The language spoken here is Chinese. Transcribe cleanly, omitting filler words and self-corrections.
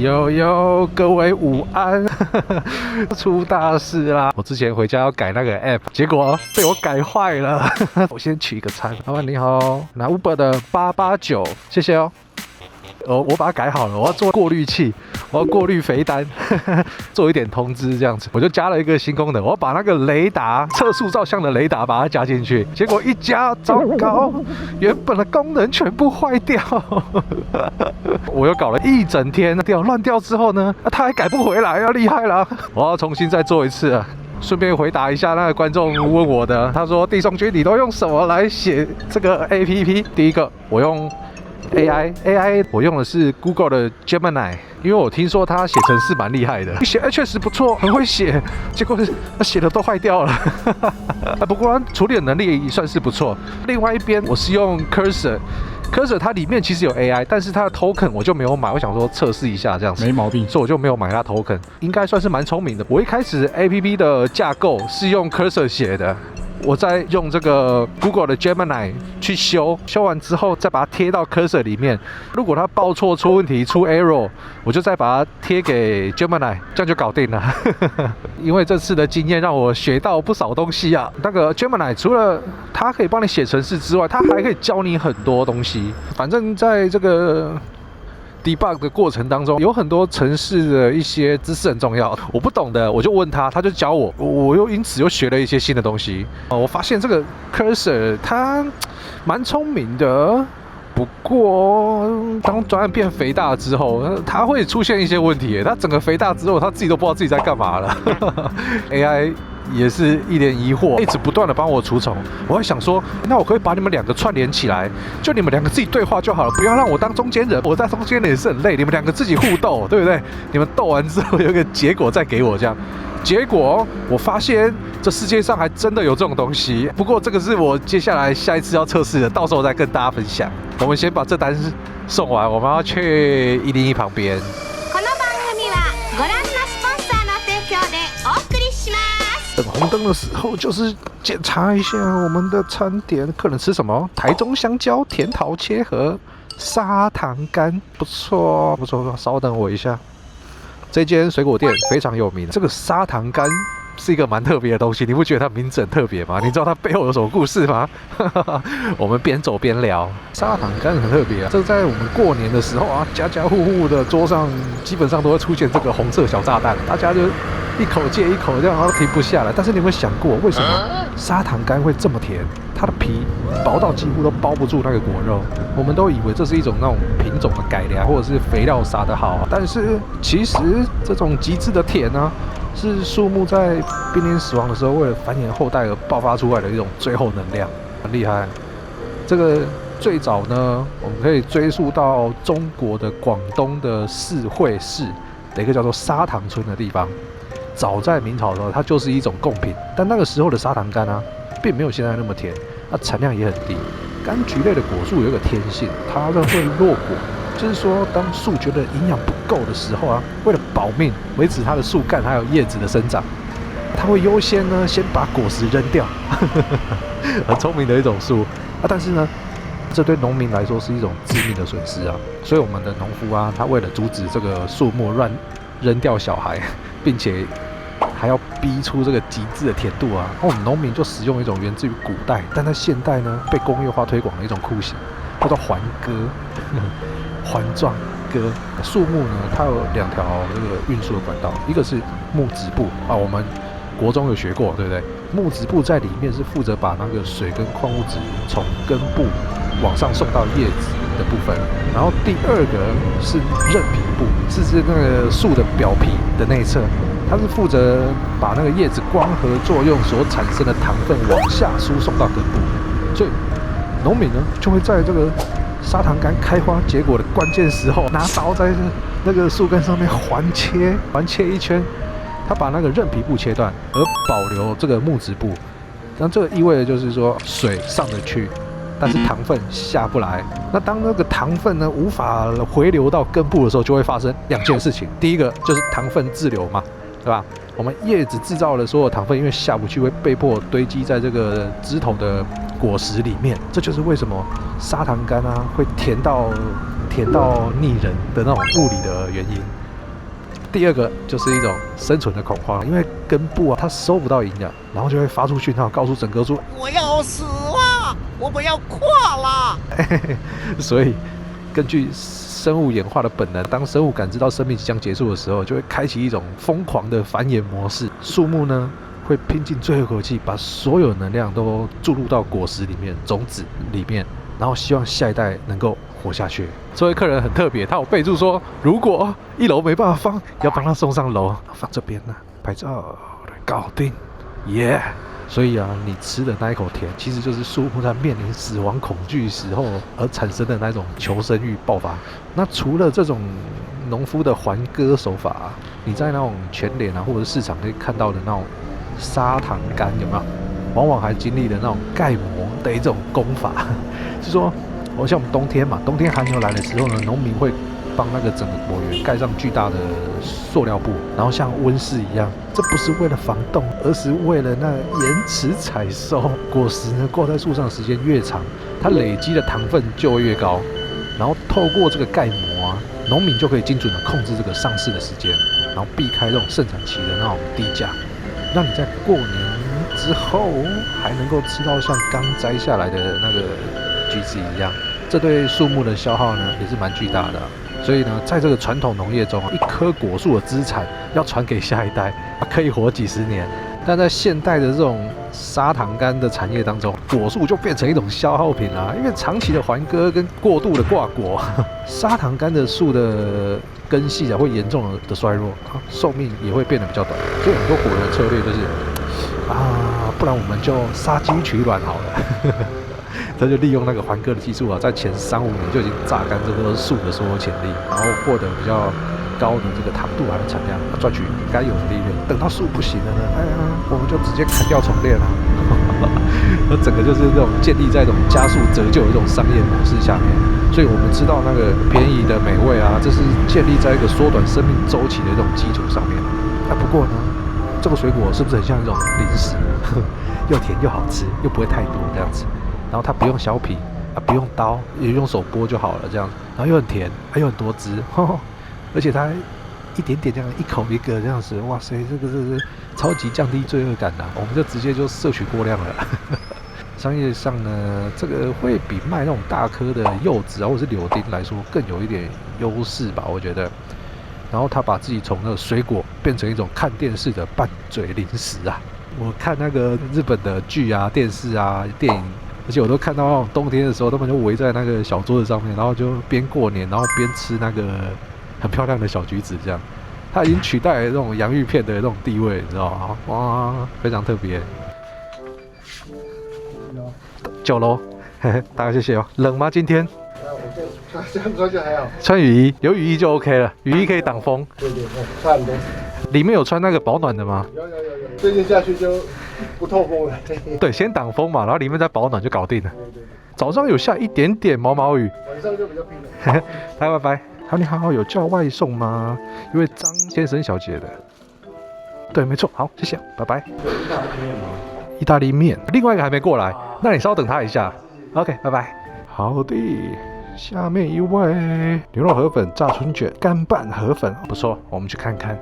呦，各位午安！出大事啦！我之前回家要改那個 app， 結果被我改壞了。我先取一個餐，老闆你好，拿 Uber 的889，謝謝哦。我把它改好了，我要做過濾器，我要過濾肥單，做一點通知這樣子。我就加了一個新功能，我要把那個雷達測速照相的雷達把它加進去。結果一加，糟糕，原本的功能全部壞掉。我又搞了一整天，亂掉之後呢，它還改不回來，要厲害了！我要重新再做一次了。順便回答一下那個觀眾問我的，他說：“弟兄君，你都用什麼來寫這個 APP？” 第一個，我用AI 我用的是 Google 的 Gemini， 因為我聽說他寫程式蠻厲害的，寫確實不錯，很會寫，結果他寫的都壞掉了。不過他處理的能力也算是不錯。另外一邊我是用 Cursor 它裡面其實有 AI， 但是它的 token 我就沒有買，我想說測試一下這樣子，沒毛病，所以我就沒有買它 token， 應該算是蠻聰明的。我一開始 APP 的架構是用 Cursor 寫的。我再用這個 Google 的 Gemini 去修完之後，再把它貼到 Cursor 裡面。如果它報錯、出問題、出 error， 我就再把它貼給 Gemini， 這樣就搞定了。因為這次的經驗讓我學到不少東西啊。那個 Gemini 除了它可以幫你寫程式之外，它還可以教你很多東西。反正在這個debug 的過程當中，有很多程式的一些知識很重要，我不懂的我就問他，他就教我，我又因此又學了一些新的東西。我發現這個 Cursor 它蠻聰明的，不過當專案變肥大之後，它會出現一些問題。它整個肥大之後，它自己都不知道自己在幹嘛了。AI 也是一臉疑惑，一直不斷的幫我除蟲。我還想說，那我可以把你們兩個串聯起來，就你們兩個自己對話就好了，不要讓我當中間人。我在中間人也是很累，你們兩個自己互鬥，對不對？你們鬥完之後有一個結果再給我這樣。結果我發現這世界上還真的有這種東西，不過這個是我接下來下一次要測試的，到時候再跟大家分享。我們先把這單送完，我們要去101旁邊。等紅燈的時候，就是檢查一下我們的餐點，客人吃什麼？台中香蕉甜桃切盒砂糖乾，不錯不錯。稍等我一下，這間水果店非常有名。這個砂糖乾是一個蠻特別的東西，你不覺得它名字很特別嗎？你知道它背後有什麼故事嗎？我們邊走邊聊。砂糖乾很特別啊，這在我們過年的時候啊，家家戶戶的桌上基本上都會出現這個紅色小炸彈，大家就一口接一口，這樣然後停不下來。但是你有沒有想過，為什麼砂糖乾會這麼甜？它的皮薄到幾乎都包不住那個果肉。我們都以為這是一種那種品種的改良，或者是肥料撒得好。但是其實這種極致的甜呢，是樹木在瀕臨死亡的時候，為了繁衍後代而爆發出來的一種最後能量，很厲害。這個最早呢，我們可以追溯到中國的廣東的四會市的一個叫做砂糖村的地方。早在明朝的時候，它就是一種貢品，但那個時候的砂糖乾啊，並沒有現在那麼甜，它產量也很低。柑橘類的果樹有一個天性，它會落果，就是說當樹覺得營養不夠的時候啊，為了保命，維持它的樹幹還有葉子的生長，它會優先呢先把果實扔掉，很聰明的一種樹啊。但是呢，這對農民來說是一種致命的損失啊。所以我們的農夫啊，他為了阻止這個樹木亂扔掉小孩，並且還要逼出這個極致的甜度啊，我們農民就使用一種源自於古代，但在現代呢被工業化推廣的一種酷刑，叫做環割，環狀割。樹木呢，它有兩條這個運輸的管道，一個是木質部啊，我們國中有學過，對不對？木質部在裡面是負責把那個水跟礦物質從根部往上送到葉子的部分，然後第二個是韧皮部，是指那個樹的表皮的內側，它是負責把那個葉子光合作用所產生的糖分往下輸送到根部，所以農民呢就會在這個砂糖乾開花結果的關鍵時候，拿刀在那個樹幹上面環切一圈，他把那個韌皮部切斷，而保留這個木質部。那這個意味着就是說，水上得去，但是糖分下不來。那當那個糖分呢無法回流到根部的時候，就會發生兩件事情。第一個就是糖分滞留嘛，對吧？我們葉子製造的所有糖分，因為下不去，會被迫堆積在這個枝頭的果實裡面。這就是為什麼砂糖乾啊會甜到膩人的那種物理的原因。第二個就是一種生存的恐慌，因為根部啊它收不到營養，然後就會發出訊號告訴整個說我要死了，我們要垮了。所以根據生物演化的本能，當生物感知到生命即將結束的時候，就會開啟一種瘋狂的繁衍模式。樹木呢會拼盡最後一口氣，把所有能量都注入到果實裡面、種子裡面，然後希望下一代能夠活下去。这位客人很特別，他有備註說，如果1樓沒辦法放，要幫他送上樓，放這邊呢，拍照搞定，耶、yeah！所以啊，你吃的那一口甜，其實就是樹木在面臨死亡恐懼時候而產生的那種求生慾爆發。那除了這種農夫的環割手法啊，你在那種全聯啊或者市場可以看到的那種砂糖乾有沒有？往往還經歷了那種蓋膜的一種工法，就是說，像我們冬天嘛，冬天寒流來的時候呢，農民會幫那個整個果園蓋上巨大的塑料布，然後像溫室一樣。這不是為了防凍，而是為了那延遲採收。果實呢掛在樹上的時間越長，它累積的糖分就會越高。然後透過這個蓋膜啊，農民就可以精準的控制這個上市的時間，然後避開這種盛產期的那種低價，讓你在過年之後還能夠吃到像剛摘下來的那個橘子一樣。這對樹木的消耗呢也是蠻巨大的。所以呢，在這個傳統農業中，一棵果樹的資產要傳給下一代，可以活幾十年。但在現代的這種砂糖乾的產業當中，果樹就變成一種消耗品啦。因為長期的環割跟過度的掛果，砂糖乾的樹的根系啊會嚴重的衰弱，壽命也會變得比較短。所以很多果園的策略就是不然我們就殺雞取卵好了。他就利用那個環割的技術啊，在前3-5年就已經榨乾這棵樹的所有潛力，然後獲得比較高的這個糖度還有產量，賺取該有的利潤。等到樹不行了呢，我們就直接砍掉重練了。那整個就是這種建立在這種加速折舊的這種商業模式下面。所以我們知道那個便宜的美味啊，這是建立在一個縮短生命週期的這種基礎上面。不過呢，這個水果是不是很像一種零食？又甜又好吃，又不會太多這樣子。然後它不用削皮不用刀，也用手剝就好了，這樣。然後又很甜，又很多汁，而且它一點點這樣一口一個這樣子，哇塞，這個是超級降低罪惡感的。我們就直接就攝取過量了。商業上呢，這個會比賣那種大顆的柚子啊或者是柳丁來說更有一點優勢吧，我覺得。然後他把自己從那個水果變成一種看電視的拌嘴零食啊。我看那個日本的劇啊、電視啊、電影。而且我都看到那種冬天的時候，他們就圍在那個小桌子上面，然後就邊過年，然後邊吃那個很漂亮的小橘子，這樣。它已經取代了這種洋芋片的這種地位，你知道嗎？哇，非常特別。9樓，嘿嘿，大家謝謝哦。冷嗎？今天？我這樣穿就還好。穿雨衣，有雨衣就 OK 了，雨衣可以擋風。對，差很多。裡面有穿那個保暖的嗎？有。最近下去就不透風了。對，先擋風嘛，然後裡面再保暖就搞定了。對。早上有下一點點毛毛雨，晚上就比較冰了。拜拜。好，你好，有叫外送嗎？一位張先生小姐的。對，沒錯。好，謝謝，拜拜。有意大利麵嗎？意大利麵，另外一個還沒過來，那你稍等他一下。OK， 拜拜。好的，下面一位牛肉河粉、炸春卷、乾拌河粉，不錯，我們去看看。